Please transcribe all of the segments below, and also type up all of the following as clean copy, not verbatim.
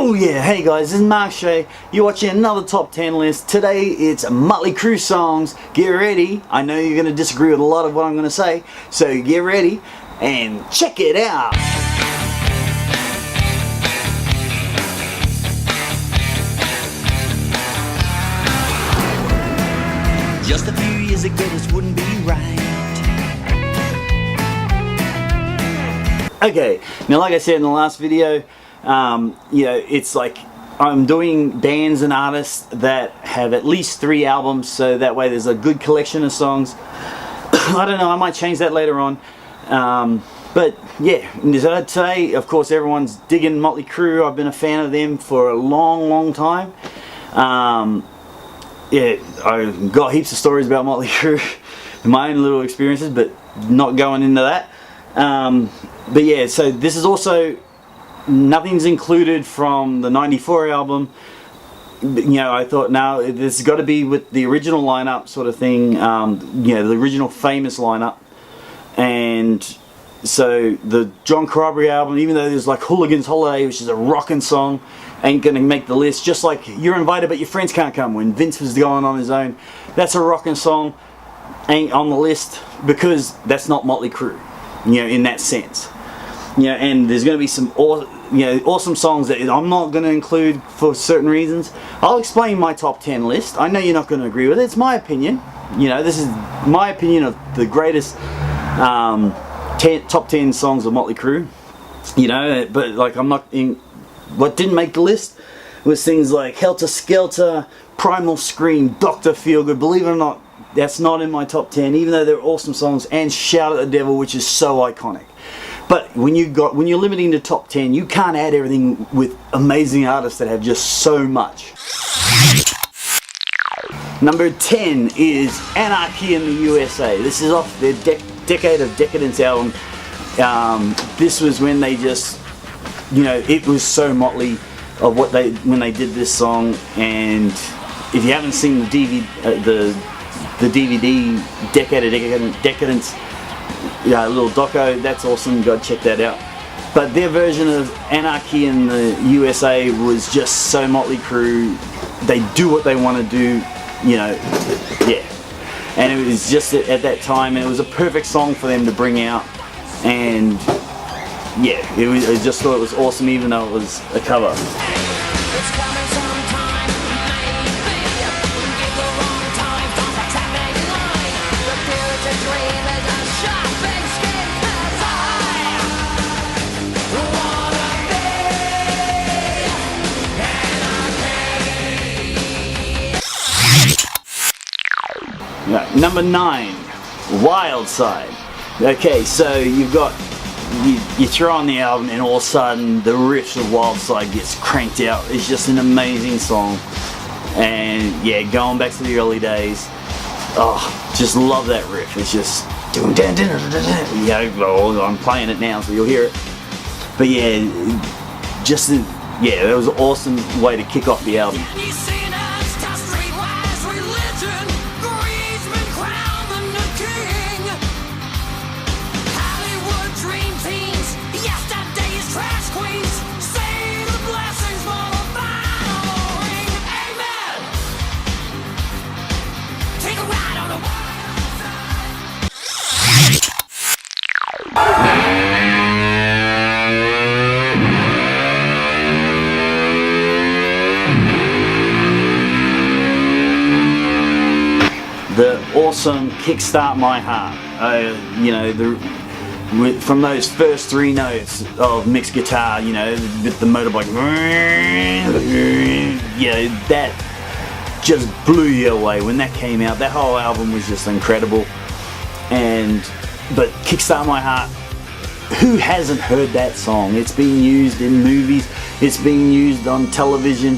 Oh yeah, hey guys, this is Mark Shay. You're watching another top 10 list. Today it's MOTLEY CRUE songs. Get ready. I know you're going to disagree with a lot of what I'm going to say, so get ready and check it out. Just a few years ago this wouldn't be right. Okay, now like I said in the last video, it's like I'm doing bands and artists that have at least 3 albums, so that way there's a good collection of songs. I don't know, I might change that later on. But yeah, today of course everyone's digging MOTLEY CRUE. I've been a fan of them for a long time. Yeah, I've got heaps of stories about MOTLEY CRUE, my own little experiences, but not going into that. But yeah, so this is also, nothing's included from the '94 album. I thought now this has got to be with the original lineup sort of thing, the original famous lineup. And so the John Corroboree album, even though there's like Hooligan's Holiday, which is a rockin' song, ain't gonna make the list. Just like You're Invited But Your Friends Can't Come, when Vince was going on his own, that's a rockin' song, ain't on the list because that's not MOTLEY CRUE, in that sense. And there's going to be some awesome songs that I'm not going to include for certain reasons. I'll explain my top 10 list. I know you're not going to agree with it. It's my opinion. This is my opinion of the greatest top 10 songs of MOTLEY CRUE. But like I'm not in. What didn't make the list was things like Helter Skelter, Primal Scream, Dr. Feelgood. Believe it or not, that's not in my top 10, even though they're awesome songs, and Shout at the Devil, which is so iconic. But when you're limiting to top 10, you can't add everything with amazing artists that have just so much. Number 10 is Anarchy in the USA. This is off their Decade of Decadence album. This was when they just, it was so Motley of when they did this song. And if you haven't seen the DVD Decade of Decadence, little doco, that's awesome, you gotta check that out. But their version of Anarchy in the USA was just so MOTLEY CRUE. They do what they want to do, yeah. And it was just at that time, and it was a perfect song for them to bring out. And yeah, I just thought it was awesome, even though it was a cover. Number 9, Wild Side. Okay, so you throw on the album and all of a sudden the riff of Wild Side gets cranked out. It's just an amazing song. And yeah, going back to the early days, just love that riff. It's just I'm playing it now so you'll hear it. But yeah, that was an awesome way to kick off the album. The awesome Kickstart My Heart, from those first 3 notes of mixed guitar, with the motorbike, that just blew you away when that came out. That whole album was just incredible. But Kickstart My Heart, who hasn't heard that song? It's being used in movies, it's being used on television.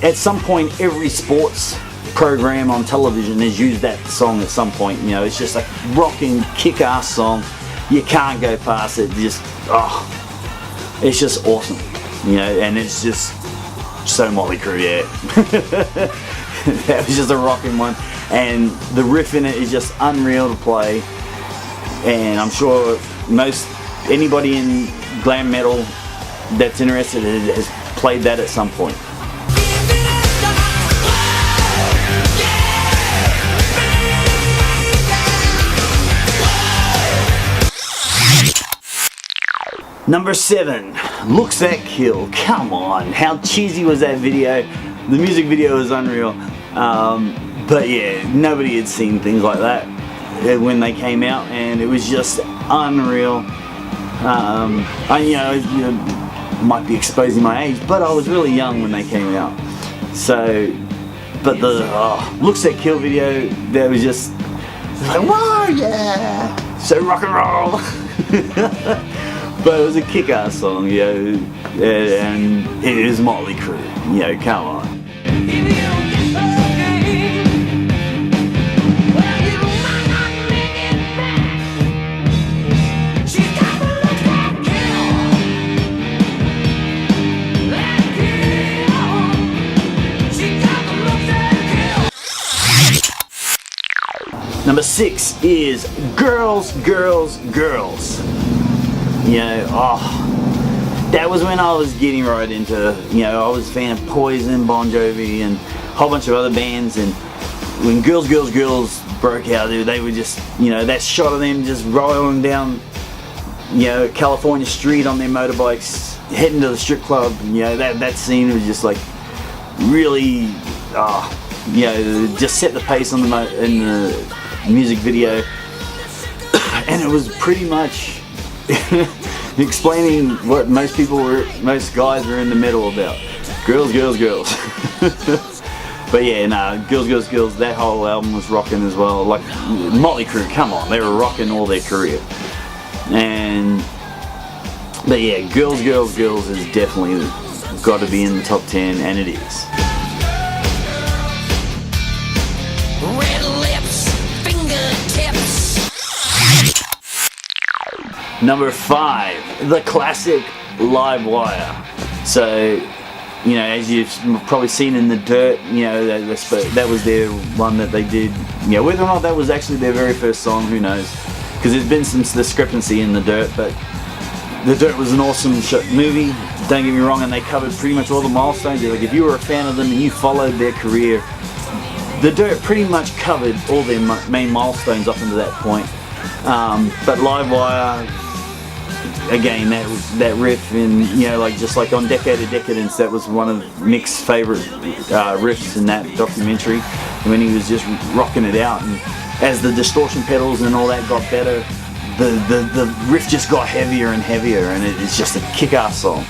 At some point every sports program on television has used that song at some point. It's just a rocking, kick-ass song. You can't go past it. It's just awesome, and it's just so MOTLEY CRUE, yeah. That was just a rocking one, and the riff in it is just unreal to play. And I'm sure anybody in glam metal that's interested has played that at some point. Number 7, Looks That Kill. Come on, how cheesy was that video? The music video was unreal. But yeah, nobody had seen things like that when they came out, and it was just unreal. I might be exposing my age, but I was really young when they came out. So, but the Looks That Kill video, that was just like, whoa, yeah, so rock and roll. But it was a kick-ass song, you know, and it is Motley Crue, you know, come on. Number 6 is Girls, Girls, Girls. You know, that was when I was getting right into, you know, I was a fan of Poison, Bon Jovi, and a whole bunch of other bands, and when Girls, Girls, Girls broke out, they were just, you know, that shot of them just rolling down, you know, California street on their motorbikes, heading to the strip club, you know, that scene was just like, really, you know, just set the pace in the music video, and it was pretty much explaining what most guys were in the middle about. Girls, girls, girls. But yeah, nah, Girls, Girls, Girls, that whole album was rocking as well. Like, Motley Crue, come on, they were rocking all their career. But yeah, Girls, Girls, Girls is definitely got to be in the top 10, and it is. Number 5, the classic Live Wire. So, you know, as you've probably seen in The Dirt, you know, that was their one that they did. You know, whether or not that was actually their very first song, who knows? Because there's been some discrepancy in The Dirt, but The Dirt was an awesome movie, don't get me wrong, and they covered pretty much all the milestones. Like, if you were a fan of them and you followed their career, The Dirt pretty much covered all their main milestones up until that point. But Live Wire, again, that riff, and you know, like just like on Decade of Decadence, that was one of Mick's favorite riffs in that documentary when he was just rocking it out. And as the distortion pedals and all that got better, the riff just got heavier and heavier, and it's just a kick-ass song.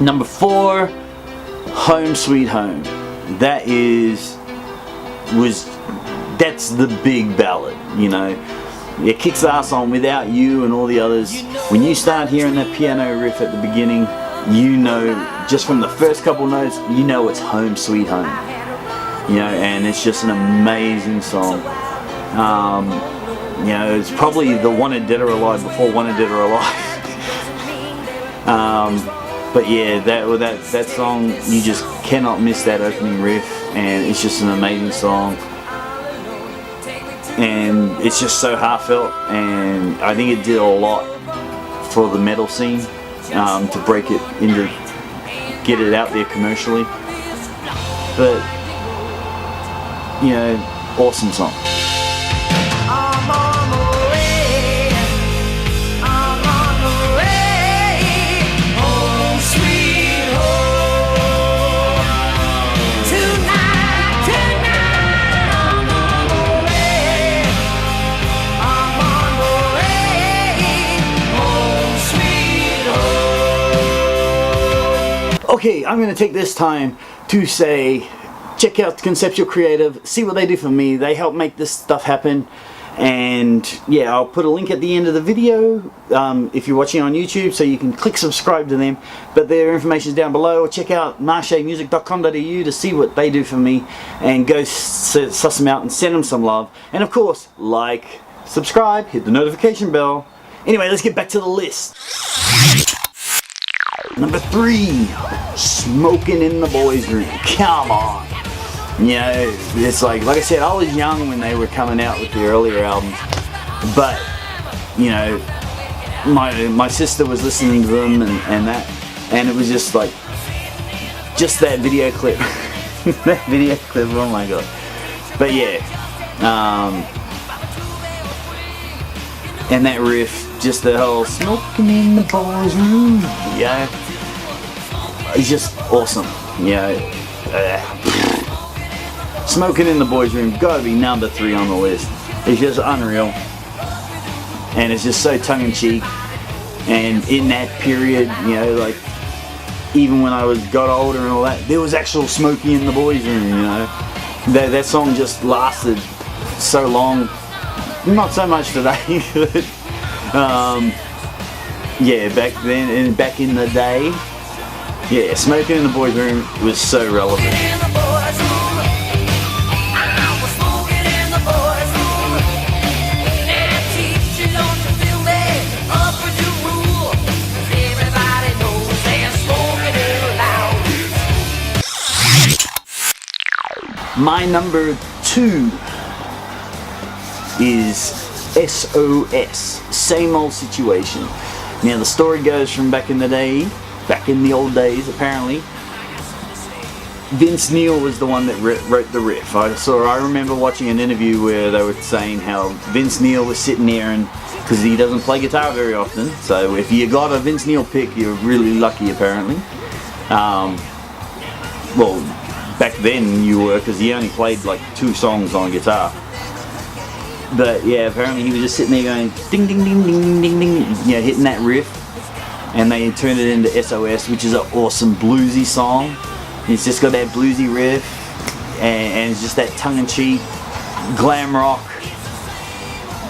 Number 4, Home Sweet Home. That's the big ballad, you know. It kicks ass on Without You and all the others. When you start hearing that piano riff at the beginning, you know, just from the first couple notes, you know it's Home Sweet Home. You know, and it's just an amazing song. You know, it's probably the Wanted Dead or Alive before Wanted Dead or Alive. But yeah, that song, you just cannot miss that opening riff, and it's just an amazing song. And it's just so heartfelt, and I think it did a lot for the metal scene, to break it into, get it out there commercially. But, you know, awesome song. Okay, I'm going to take this time to say, check out Conceptual Creative, see what they do for me. They help make this stuff happen. And yeah, I'll put a link at the end of the video if you're watching on YouTube, so you can click subscribe to them. But their information is down below. Or check out marshaymusic.com.au to see what they do for me, and go suss them out and send them some love. And of course, like, subscribe, hit the notification bell. Anyway, let's get back to the list. Number 3, Smoking in the Boys' Room. Come on. You know, it's like I said, I was young when they were coming out with the earlier albums, but you know, my sister was listening to them and that, and it was just like, just that video clip. That video clip, oh my god. But yeah, and that riff, just the whole smoking in the boys' room, yeah, it's just awesome, you know. Smoking in the boys' room, gotta be number 3 on the list. It's just unreal, and it's just so tongue-in-cheek. And in that period, you know, like even when I got older and all that, there was actual smoking in the boys' room, you know. That song just lasted so long. Not so much today, but yeah, back then and back in the day, yeah, smoking in the boys' room was so relevant. My number 2 is SOS, Same Old Situation. Now the story goes from back in the day, back in the old days apparently, Vince Neil was the one that wrote the riff. I remember watching an interview where they were saying how Vince Neil was sitting there, and because he doesn't play guitar very often, so if you got a Vince Neil pick, you're really lucky apparently. Well, back then you were, because he only played like 2 songs on guitar. But yeah, apparently he was just sitting there going ding ding ding ding ding ding, you know, hitting that riff, and they turned it into SOS, which is an awesome bluesy song. It's just got that bluesy riff, and it's just that tongue-in-cheek glam rock,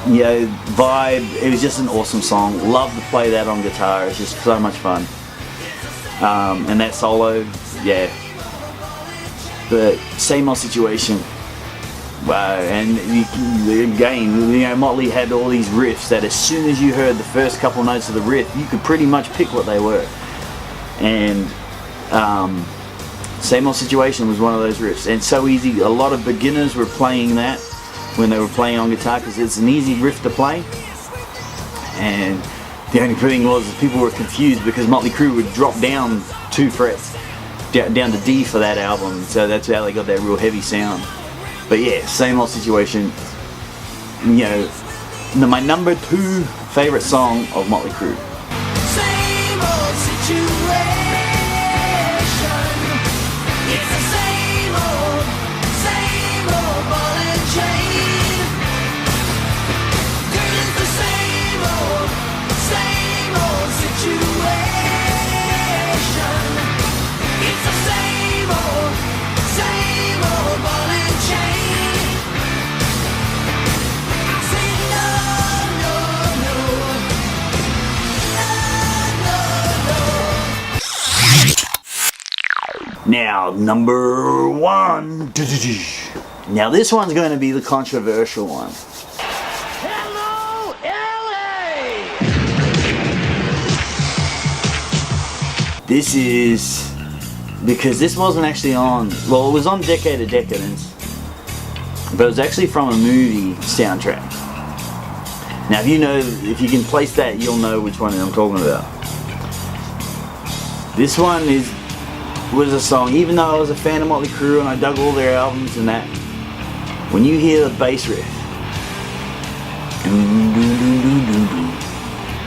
you know, vibe. It was just an awesome song. Love to play that on guitar. It's just so much fun. And that solo, yeah. But Same Old Situation, wow. And again, you know, Motley had all these riffs that as soon as you heard the first couple notes of the riff, you could pretty much pick what they were. And Same Old Situation was one of those riffs, and so easy. A lot of beginners were playing that when they were playing on guitar, because it's an easy riff to play. And the only thing was people were confused because Motley Crue would drop down 2 frets. Down to D for that album, so that's how they got that real heavy sound. But yeah, Same Old Situation, you know, my number 2 favorite song of Motley Crue. Same old situation. It's the same old ball and chain. Girl, it's the same old situation. It's the same old ball and chain. I say no, no, no, no, no. Now, number 1. Now this one's going to be the controversial one. Hello, LA. This is because this wasn't actually on, well, it was on Decade of Decadence, but it was actually from a movie soundtrack. Now if you can place that, you'll know which one I'm talking about. This one was a song, even though I was a fan of Motley Crue and I dug all their albums and that, when you hear the bass riff,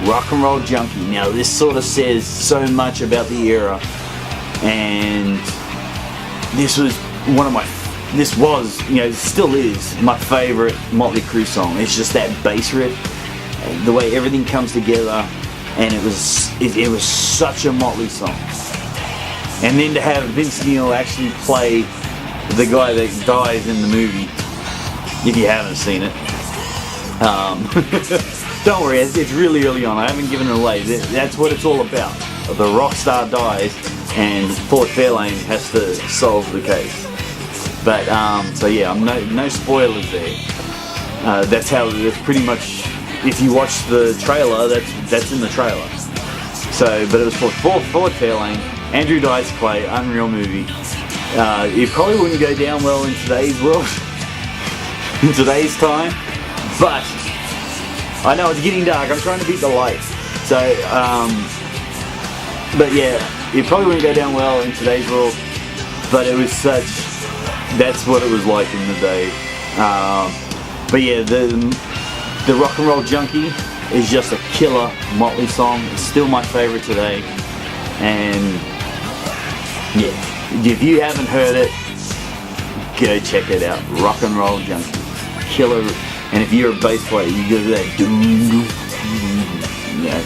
Rock and Roll Junkie. Now this sort of says so much about the era, and this was, you know, still is my favorite Motley Crue song. It's just that bass riff, the way everything comes together, and it was such a Motley song. And then to have Vince Neil actually play the guy that dies in the movie, if you haven't seen it. Don't worry, it's really early on. I haven't given it away. That's what it's all about. The rock star dies, and Fort Fairlane has to solve the case. But so yeah, no spoilers there. That's how it's pretty much. If you watch the trailer, that's in the trailer. So, but it was for Ford Fairlane, Andrew Dice Clay, unreal movie. It probably wouldn't go down well in today's world, in today's time, but I know it's getting dark. I'm trying to beat the light. So, but yeah, it probably wouldn't go down well in today's world, but it was such, that's what it was like in the day. But yeah, the Rock and Roll Junkie is just a killer Motley song. It's still my favorite today. And yeah, if you haven't heard it, go check it out. Rock and Roll Junkie, killer. And if you're a bass player, you go to that doom doom, yeah,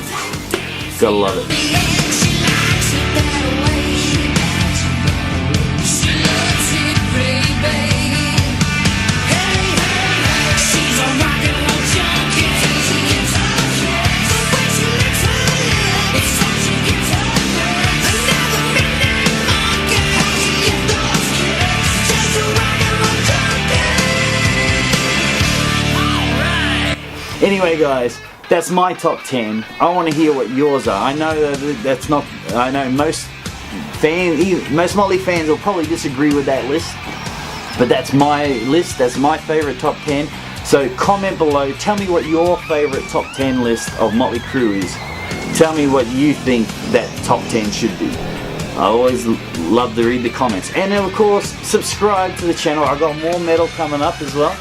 gotta love it. Anyway guys, that's my top 10. I want to hear what yours are. I know that's not, I know most Motley fans will probably disagree with that list, but that's my list, that's my favorite top 10. So comment below, tell me what your favorite top 10 list of Motley Crue is. Tell me what you think that top 10 should be. I always love to read the comments. And then of course, subscribe to the channel. I've got more metal coming up as well.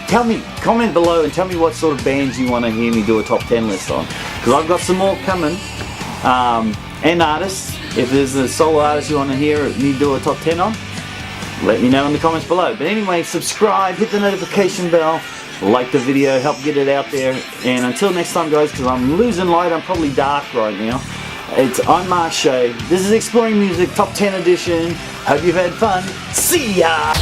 Comment below and tell me what sort of bands you want to hear me do a top 10 list on. Because I've got some more coming. And artists. If there's a solo artist you want to hear me do a top 10 on, let me know in the comments below. But anyway, subscribe, hit the notification bell, like the video, help get it out there. And until next time guys, because I'm losing light, I'm probably dark right now. I'm Mark Shay. This is Exploring Music Top 10 Edition. Hope you've had fun. See ya!